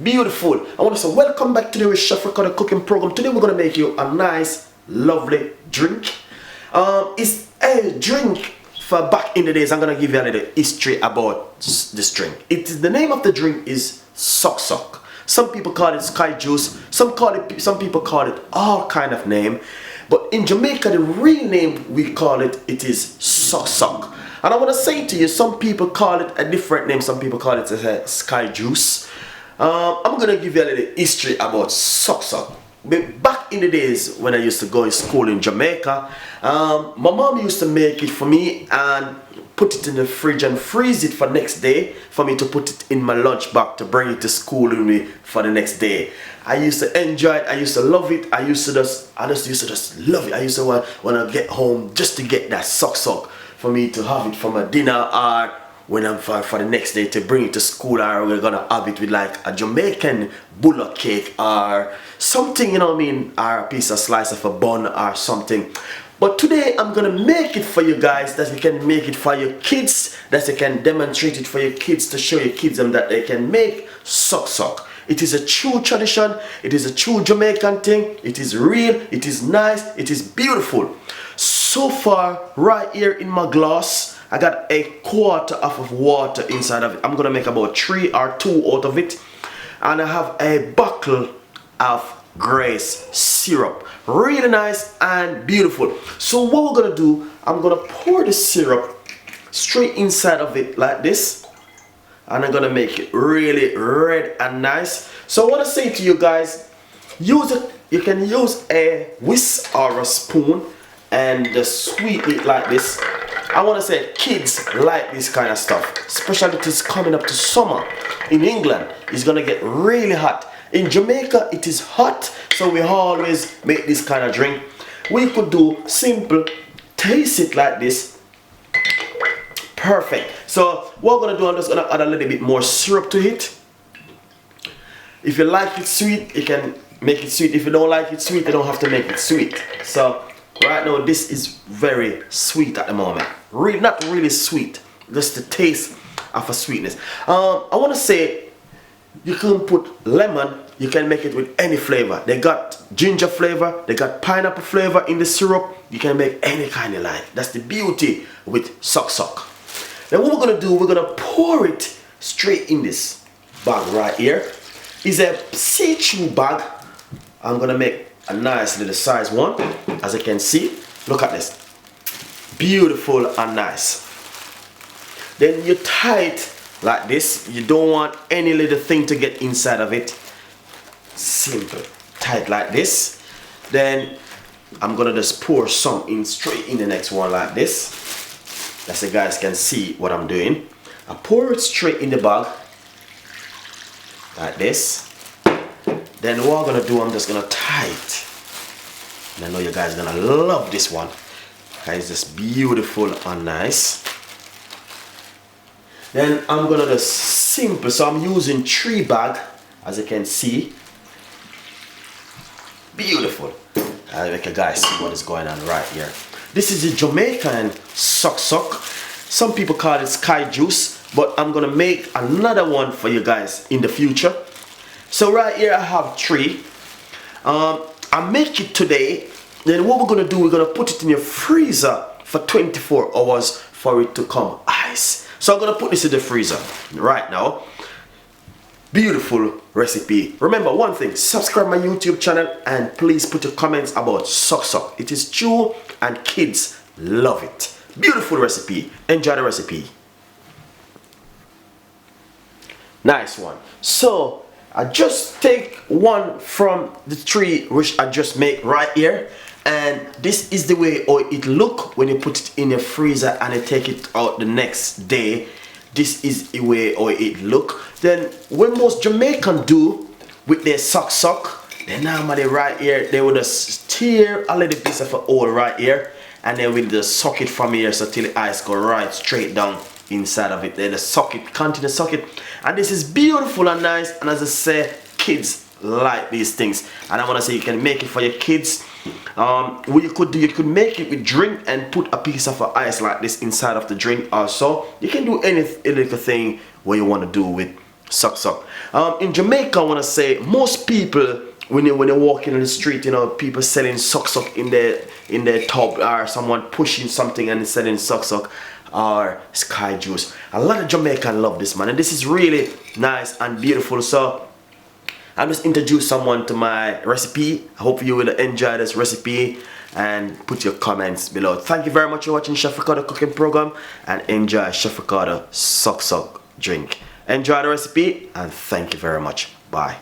beautiful. I want to say welcome back to the Chef Ricardo cooking program. Today we're going to make you a nice, lovely drink. It's a drink for back in the days. I'm going to give you a little history about this drink. The name of the drink is Sok Sok. Some people call it sky juice. Some people call it all kind of name. But in Jamaica, the real name we call it is Sok Sok. And I want to say to you, some people call it a different name. Some people call it sky juice. I'm going to give you a little history about Sok Sok. Back in the days when I used to go to school in Jamaica, my mom used to make it for me and put it in the fridge and freeze it for next day for me to put it in my lunch bag to bring it to school with me for the next day. I used to enjoy it. I used to love it. I just used to just love it. I used to want to get home just to get that Sok Sok for me to have it for my dinner, or when I'm for the next day to bring it to school, or we're gonna have it with like a Jamaican bullock cake or something, you know what I mean, or a piece of slice of a bun or something. But today I'm gonna make it for you guys, that you can make it for your kids, that you can demonstrate it for your kids, to show your kids them that they can make Sok Sok. It is a true tradition, it is a true Jamaican thing, it is real, it is nice, it is beautiful. So far, right here in my glass, I got a quarter of water inside of it. I'm gonna make about 3 or 2 out of it. And I have a bottle of grace syrup. Really nice and beautiful. So what we're gonna do, I'm gonna pour the syrup straight inside of it like this. And I'm gonna make it really red and nice. So I wanna say to you guys, use it. You can use a whisk or a spoon and just sweeten it like this. I want to say kids like this kind of stuff, especially it is coming up to summer. In England, it's gonna get really hot. In Jamaica, it is hot, so we always make this kind of drink. We could do simple, taste it like this. Perfect. So what we're gonna do, I'm just gonna add a little bit more syrup to it. If you like it sweet, you can make it sweet. If you don't like it sweet, you don't have to make it sweet. So right now, this is very sweet at the moment. Not really sweet, just the taste of a sweetness. I want to say you can put lemon, you can make it with any flavor. They got ginger flavor, they got pineapple flavor in the syrup. You can make any kind you like. That's the beauty with Sok Sok. Then what we're going to do, we're going to pour it straight in this bag right here. It's a see-through bag. I'm going to make a nice little size one, as you can see. Look at this, beautiful and nice. Then you tie it like this. You don't want any little thing to get inside of it. Simple, tie it like this. Then I'm gonna just pour some in straight in the next one like this, that you guys can see what I'm doing. I pour it straight in the bag like this. Then what I'm gonna do, I'm just gonna tie it. And I know you guys are gonna love this one. It's just beautiful and nice. Then I'm gonna just simple, so I'm using 3 bags, as you can see. Beautiful. I'll make you guys see what is going on right here. This is the Jamaican Sok Sok. Some people call it sky juice, but I'm gonna make another one for you guys in the future. So right here I have 3. I make it today. Then what we're gonna do, we're gonna put it in your freezer for 24 hours for it to come ice. So I'm gonna put this in the freezer right now. Beautiful recipe. Remember one thing, subscribe my YouTube channel and please put your comments about Sok Sok. It is true and kids love it. Beautiful recipe. Enjoy the recipe. Nice one. So I just take one from the 3 which I just made right here, and this is the way it look when you put it in your freezer and you take it out the next day. This is the way it look. Then when most Jamaican do with their Sok Sok, they normally right here they would just tear a little piece of a hole right here, and then we'll just suck it from here so till the ice go right straight down inside of it. Then just suck it, continue to suck it, and this is beautiful and nice. And as I say, kids like these things, and I want to say you can make it for your kids. What you could do, you could make it with drink and put a piece of ice like this inside of the drink also. You can do any little thing what you want to do with Sok Sok. In Jamaica, I want to say most people, when you walk in the street, you know, people selling suck in their tub, or someone pushing something and selling suck or sky juice. A lot of Jamaicans love this, man, and this is really nice and beautiful. So I'll just introduce someone to my recipe. I hope you will enjoy this recipe and put your comments below. Thank you very much for watching Chef Ricardo cooking program, and enjoy Chef Ricardo suck drink. Enjoy the recipe and thank you very much. Bye.